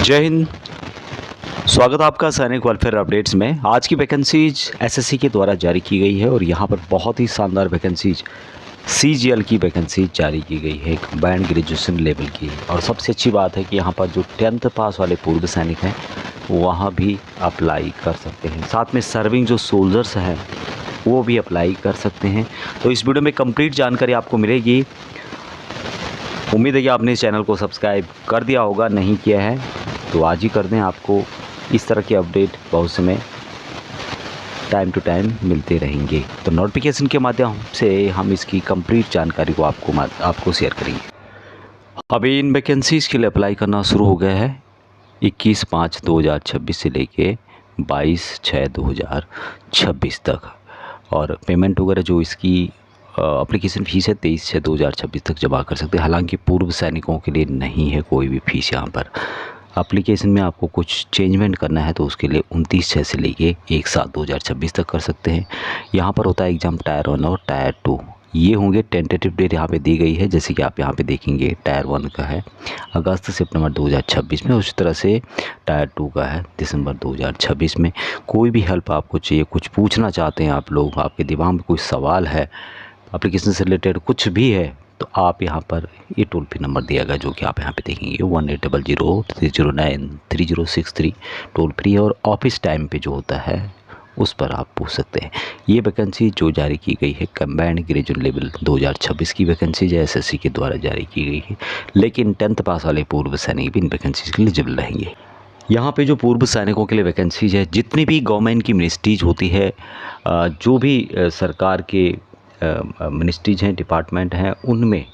जय हिंद। स्वागत है आपका सैनिक वेलफेयर अपडेट्स में। आज की वैकेंसीज एसएससी के द्वारा जारी की गई है और यहाँ पर बहुत ही शानदार वैकेंसीज सीजीएल की वैकेंसी जारी की गई है, कंबाइंड ग्रेजुएशन लेवल की। और सबसे अच्छी बात है कि यहाँ पर जो 10th पास वाले पूर्व सैनिक हैं वहाँ भी अप्लाई कर सकते हैं। साथ में सर्विंग जो सोल्जर्स हैं वो भी अप्लाई कर सकते हैं। तो इस वीडियो में कंप्लीट जानकारी आपको मिलेगी। उम्मीद है कि आपने इस चैनल को सब्सक्राइब कर दिया होगा, नहीं किया है तो आज ही कर दें। आपको इस तरह के अपडेट बहुत समय टाइम टू टाइम मिलते रहेंगे, तो नोटिफिकेशन के माध्यम से हम इसकी कंप्लीट जानकारी को आपको शेयर करेंगे। अभी इन वैकेंसीज़ के लिए अप्लाई करना शुरू हो गया है 21/5/2026 से लेके 22/6/2026 तक। और पेमेंट वगैरह जो इसकी एप्लीकेशन फ़ीस है 23/6/2026 तक जमा कर सकते हैं। हालांकि पूर्व सैनिकों के लिए नहीं है कोई भी फ़ीस। यहाँ पर एप्लीकेशन में आपको कुछ चेंजमेंट करना है तो उसके लिए 29/6 से लेके 1/7/2026 तक कर सकते हैं। यहाँ पर होता है एग्ज़ाम टायर 1 और टायर 2। ये होंगे टेंटेटिव डेट यहाँ पे दी गई है, जैसे कि आप यहाँ पे देखेंगे टायर 1 का है अगस्त सितंबर 2026 में, उसी तरह से टायर 2 का है दिसंबर 2026 में। कोई भी हेल्प आपको चाहिए, कुछ पूछना चाहते हैं आप लोग, आपके दिमाग में कोई सवाल है एप्लीकेशन से रिलेटेड कुछ भी है, तो आप यहाँ पर ये टोल फ्री नंबर दिया गया जो कि आप यहाँ पे देखेंगे 1800-309-3063 टोल फ्री है। और ऑफिस टाइम पे जो होता है उस पर आप पूछ सकते हैं। ये वैकेंसी जो जारी की गई है कंबाइंड ग्रेजुएशन लेवल 2026 की वैकेंसी जो एसएससी के द्वारा जारी की गई है, लेकिन 10th पास वाले पूर्व सैनिक भी इन वैकेंसीज के लिए एलिजिबल रहेंगे। यहाँ पे जो पूर्व सैनिकों के लिए वैकेंसीज है, जितनी भी गवर्नमेंट की मिनिस्ट्रीज होती है, जो भी सरकार के मिनिस्ट्रीज हैं, डिपार्टमेंट हैं, उनमें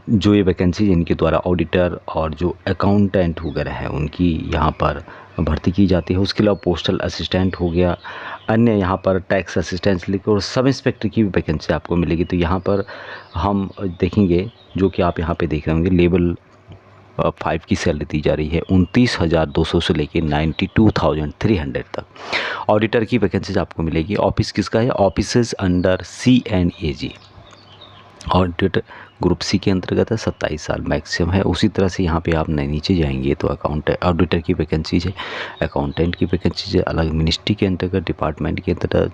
जो ये वैकेंसी इनके द्वारा ऑडिटर और जो अकाउंटेंट वगैरह है उनकी यहाँ पर भर्ती की जाती है। उसके अलावा पोस्टल असिस्टेंट हो गया, अन्य यहाँ पर टैक्स असिस्टेंट लिखकर और सब इंस्पेक्टर की भी वैकेंसी आपको मिलेगी। तो यहाँ पर हम देखेंगे जो कि आप यहाँ पे देख रहे होंगे लेवल 5 की सैलरी दी जा रही है 29,200 से लेके 92,300 तक। ऑडिटर की वैकेंसीज आपको मिलेगी। ऑफिस किसका है? Offices under CNAG। Auditor group C के अंतर्गत है, 27 साल मैक्सिमम है। उसी तरह से यहाँ पे आप नीचे जाएंगे तो ऑडिटर की वैकेंसीज है, अकाउंटेंट की वैकेंसीज है अलग मिनिस्ट्री के अंतर्गत, डिपार्टमेंट के अंतर्गत।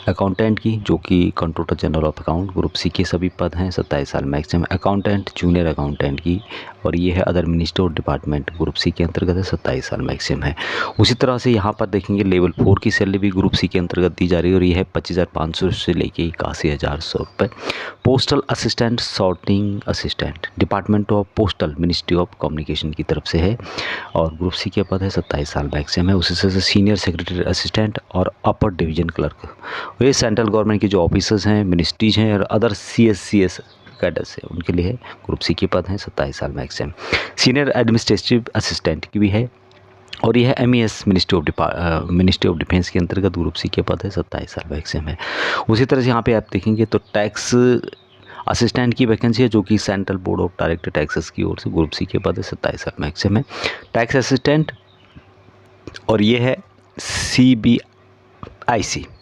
अकाउंटेंट की जो कि controller general of account group C के सभी पद हैं, 27 साल मैक्सिमम। अकाउंटेंट जूनियर अकाउंटेंट की, और ये है अदर मिनिस्टर और डिपार्टमेंट ग्रुप सी के अंतर्गत है, 27 साल मैक्सिमम है। उसी तरह से यहाँ पर देखेंगे लेवल 4 की सैलरी भी ग्रुप सी के अंतर्गत दी जा रही है और ये है 25,500 से लेके 81,100 रुपये। Postal assistant, sorting assistant department of postal ministry of communication की तरफ से है और ग्रुप सी के पद है, 27 साल मैक्सिमम है। उसी तरह से सीनियर सेक्रेटरी असिस्टेंट और अपर डिवीजन क्लर्क, ये सेंट्रल गवर्नमेंट के जो ऑफिसर्स हैं, मिनिस्ट्रीज हैं और अदर CS कैडर्स है उनके लिए है। ग्रुप सी के पद हैं, 27 साल मैक्सिमम। सीनियर एडमिनिस्ट्रेटिव असिस्टेंट की भी है और यह है MES मिनिस्ट्री ऑफ डिफेंस के अंतर्गत ग्रुप सी के पद है, 27 साल मैक्सिमम है। उसी तरह से यहाँ पे आप देखेंगे तो टैक्स असिस्टेंट की वैकेंसी है जो कि central board of director taxes की ओर से ग्रुप सी के पद है, 27 साल मैक्सिमम है। टैक्स असिस्टेंट, और ये है CBIC,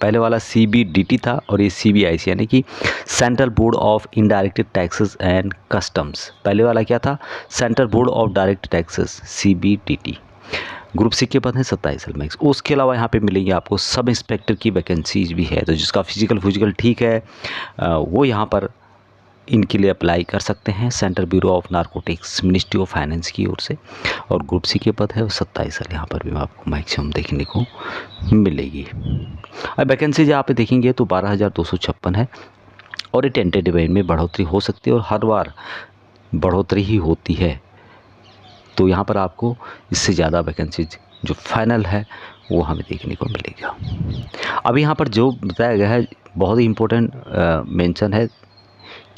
पहले वाला CBDT था और ये CBIC यानी कि central board of indirect taxes and customs. पहले वाला क्या था? Central board of direct taxes, CBDT। Group C के पद हैं, 27 साल मैक्स। उसके अलावा यहाँ पे मिलेंगे आपको सब इंस्पेक्टर की वैकेंसीज भी है, तो जिसका फिजिकल ठीक है वो यहाँ पर इनके लिए अप्लाई कर सकते हैं central bureau of narcotics ministry of finance की ओर से। और ग्रुप सी के पद है और 27 साल यहाँ पर भी आपको मैक्सिमम देखने को मिलेगी। अब वैकेंसीज यहाँ पे देखेंगे तो 12,256 है और ये टेंटेटिव है, इनमें बढ़ोतरी हो सकती है और हर बार बढ़ोतरी ही होती है। तो यहाँ पर आपको इससे ज़्यादा वैकेंसीज जो फाइनल है वो हमें देखने को मिलेगा। अब यहाँ पर जो बताया गया है बहुत ही इम्पोर्टेंट मेंशन है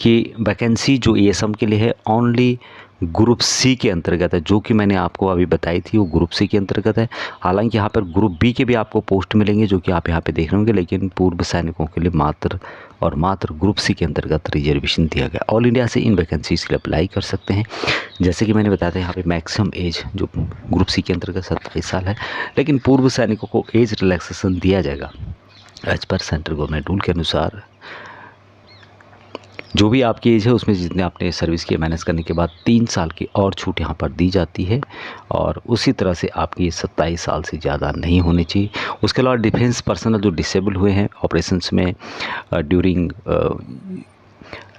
कि वैकेंसी जो ASM के लिए है ओनली ग्रुप सी के अंतर्गत है, जो कि मैंने आपको अभी बताई थी वो ग्रुप सी के अंतर्गत है। हालांकि यहाँ पर ग्रुप बी के भी आपको पोस्ट मिलेंगे जो कि आप यहाँ पे देख रहे होंगे, लेकिन पूर्व सैनिकों के लिए मात्र और मात्र ग्रुप सी के अंतर्गत रिजर्वेशन दिया गया। ऑल इंडिया से इन वैकेंसीज के लिए अप्लाई कर सकते हैं। जैसे कि मैंने बताया था यहाँ पे मैक्सिमम एज जो ग्रुप सी के अंतर्गत 27 साल है, लेकिन पूर्व सैनिकों को एज रिलैक्सेशन दिया जाएगा as per central government rule के अनुसार। जो भी आपकी एज है उसमें जितने आपने सर्विस किए मैनेज करने के बाद 3 साल की और छूट यहाँ पर दी जाती है, और उसी तरह से आपकी 27 साल से ज़्यादा नहीं होनी चाहिए। उसके अलावा डिफेंस पर्सनल जो डिसेबल हुए हैं ऑपरेशंस में during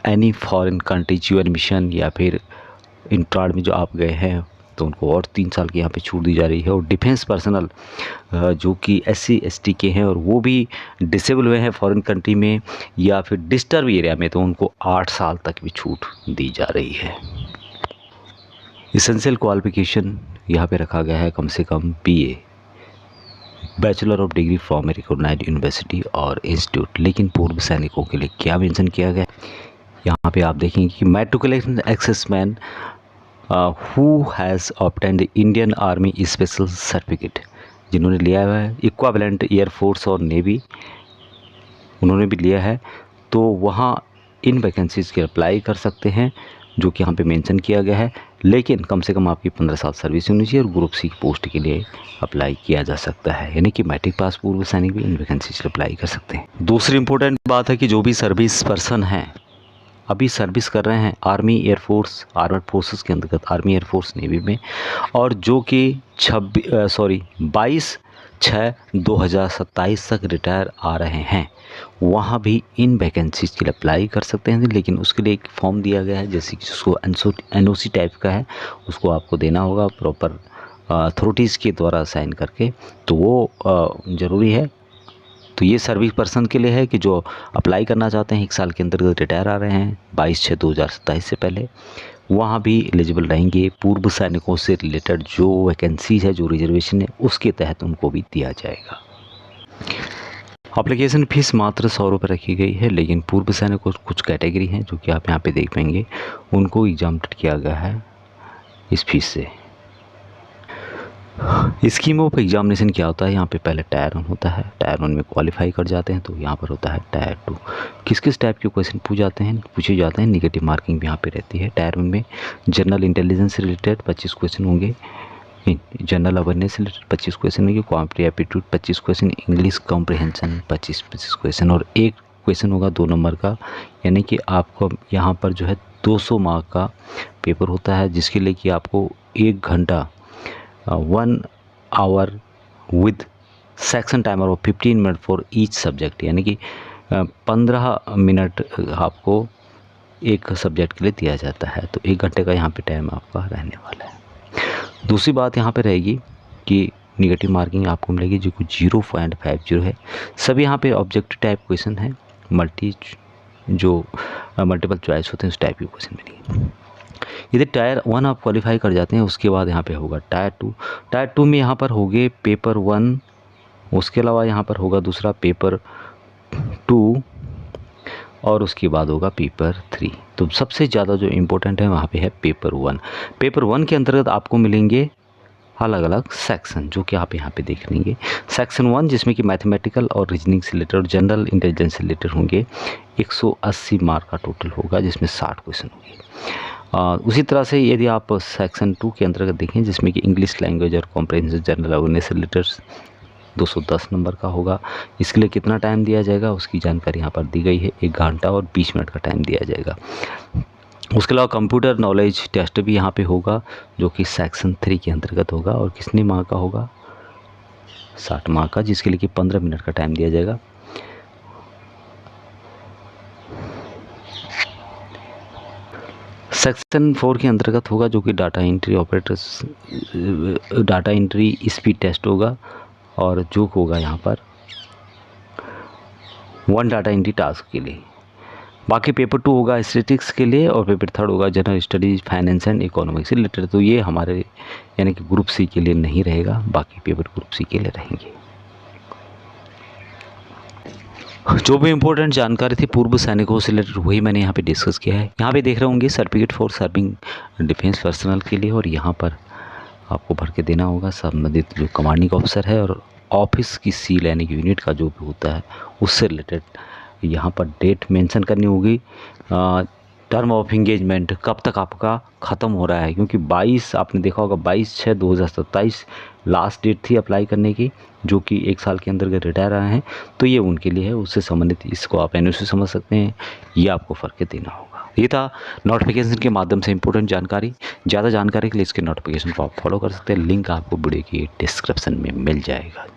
any foreign countries you mission या फिर इंट्राड में जो आप गए हैं, तो उनको और 3 साल की यहाँ पे छूट दी जा रही है। और डिफेंस पर्सनल जो कि SC ST के हैं और वो भी डिसेबल हुए हैं फॉरेन कंट्री में या फिर डिस्टर्ब एरिया में, तो उनको 8 साल तक भी छूट दी जा रही है। इसेंशियल क्वालिफिकेशन यहाँ पे रखा गया है कम से कम BA bachelor of degree from a recognised university और इंस्टीट्यूट। लेकिन पूर्व सैनिकों के लिए क्या मेंशन किया गया है, यहाँ पे आप देखेंगे कि matriculation ex serviceman who has obtained Indian army special certificate, जिन्होंने लिया हुआ है इक्विवेलेंट एयरफोर्स और नेवी, उन्होंने भी लिया है, तो वहाँ इन वैकेंसीज़ के अप्लाई कर सकते हैं जो कि यहाँ पे मेंशन किया गया है। लेकिन कम से कम आपकी 15 साल सर्विस होनी चाहिए और ग्रुप C की पोस्ट के लिए अप्लाई किया जा सकता है, यानी कि मैट्रिक पास पूर्व सैनिक भी इन वैकेंसीज के अप्लाई कर सकते हैं। दूसरी इंपॉर्टेंट बात है कि जो भी सर्विस पर्सन हैं अभी सर्विस कर रहे हैं आर्मी एयरफोर्स आर्मड फोर्सेस के अंतर्गत, आर्मी एयरफोर्स नेवी में, और जो कि 22/6/2027 तक रिटायर आ रहे हैं, वहाँ भी इन वैकेंसीज के लिए अप्लाई कर सकते हैं। लेकिन उसके लिए एक फॉर्म दिया गया है, जैसे कि जिसको NOC टाइप का है, उसको आपको देना होगा प्रॉपर अथॉरिटीज़ के द्वारा साइन करके, तो वो ज़रूरी है। तो ये सर्विस पर्सन के लिए है कि जो अप्लाई करना चाहते हैं 1 साल के अंतर्गत रिटायर आ रहे हैं 22/6/2027 से पहले, वहाँ भी एलिजिबल रहेंगे। पूर्व सैनिकों से रिलेटेड जो वैकेंसीज है, जो रिजर्वेशन है, उसके तहत उनको भी दिया जाएगा। एप्लीकेशन फ़ीस मात्र 100 रुपये रखी गई है, लेकिन पूर्व सैनिकों कुछ कैटेगरी हैं जो कि आप यहाँ पे देख पाएंगे, उनको एग्जाम्प्ट किया गया है इस फीस से। स्कीम ऑफ एग्जामिनेशन क्या होता है, यहाँ पे पहले टायर 1 होता है, टायर 1 में क्वालिफाई कर जाते हैं तो यहाँ पर होता है टायर 2। किस किस टाइप के क्वेश्चन पूछे जाते हैं, निगेटिव मार्किंग भी यहाँ पे रहती है। टायर 1 में जनरल इंटेलिजेंस से रिलेटेड 25 क्वेश्चन होंगे, जनरल अवेयरनेस से रिलेटेड 25 क्वेश्चन होंगे, competitive aptitude 25 question, English comprehension 25 question, और एक क्वेश्चन होगा 2 नंबर का, यानी कि आपको यहाँ पर जो है 200 मार्क का पेपर होता है, जिसके लिए कि आपको 1 घंटा 1 hour with section timer of 15 minute for each subject, यानी कि 15 मिनट आपको एक सब्जेक्ट के लिए दिया जाता है। तो 1 घंटे का यहाँ पे टाइम आपका रहने वाला है। दूसरी बात यहाँ पे रहेगी कि निगेटिव मार्किंग आपको मिलेगी जो कि 0.50 है। सभी यहाँ पे ऑब्जेक्टिव टाइप क्वेश्चन है, मल्टीपल चॉइस होते हैं उस टाइप के क्वेश्चन मिलेंगे। यदि टायर 1 आप क्वालिफाई कर जाते हैं, उसके बाद यहाँ पे होगा टायर 2। टायर 2 में यहाँ पर होंगे पेपर 1, उसके अलावा यहाँ पर होगा दूसरा पेपर 2, और उसके बाद होगा पेपर 3। तो सबसे ज़्यादा जो इम्पोर्टेंट है वहाँ पे है पेपर 1। पेपर 1 के अंतर्गत आपको मिलेंगे अलग अलग सेक्शन, जो कि आप यहाँ पे देख लेंगे। सेक्शन 1 जिसमें कि मैथमेटिकल और रीजनिंग से रिलेटेड और जनरल इंटेलिजेंस से रिलेटेड होंगे, 180 मार्क का टोटल होगा, जिसमें 60 क्वेश्चन होंगे। उसी तरह से यदि आप सेक्शन 2 के अंतर्गत देखें, जिसमें कि इंग्लिश लैंग्वेज और कॉम्प्रिहेंसिव जनरल अवेयरनेस से रिलेटेड 210 नंबर का होगा। इसके लिए कितना टाइम दिया जाएगा उसकी जानकारी यहाँ पर दी गई है, 1 घंटा और 20 मिनट का टाइम दिया जाएगा। उसके अलावा कंप्यूटर नॉलेज टेस्ट भी यहाँ पे होगा, जो कि सेक्शन 3 के अंतर्गत होगा, और कितने मार्क का होगा, 60 मार्क का, जिसके लिए कि 15 मिनट का टाइम दिया जाएगा। सेक्शन 4 के अंतर्गत होगा, जो कि data entry operators, data entry speed test होगा, और जो होगा यहाँ पर 1 डाटा एंट्री टास्क के लिए। बाकी पेपर 2 होगा स्टैटिस्टिक्स के लिए, और पेपर 3 होगा general studies, finance and economics से रिलेटेड। तो ये हमारे यानी कि ग्रुप C के लिए नहीं रहेगा, बाकी पेपर ग्रुप C के लिए रहेंगे। जो भी इम्पोर्टेंट जानकारी थी पूर्व सैनिकों से रिलेटेड वही मैंने यहाँ पे डिस्कस किया है। यहाँ पे देख रहे होंगे certificate for serving defence personnel के लिए, और यहाँ पर आपको भर के देना होगा संबंधित जो कमांडिंग ऑफिसर है और ऑफिस की सील यानी कि यूनिट का जो भी होता है उससे रिलेटेड यहाँ पर डेट मेंशन करनी होगी, टर्म ऑफ इंगेजमेंट कब तक आपका ख़त्म हो रहा है, क्योंकि 22 आपने देखा होगा 22/6/2027 लास्ट डेट थी अप्लाई करने की, जो कि 1 साल के अंदर रिटायर आए हैं, तो ये उनके लिए है, उससे संबंधित इसको आप एनओसी समझ सकते हैं, ये आपको फ़र्क देना होगा। ये था नोटिफिकेशन के माध्यम से इंपॉर्टेंट जानकारी। ज़्यादा जानकारी के लिए इसके नोटिफिकेशन को आप फॉलो कर सकते हैं, लिंक आपको वीडियो की डिस्क्रिप्शन में मिल जाएगा।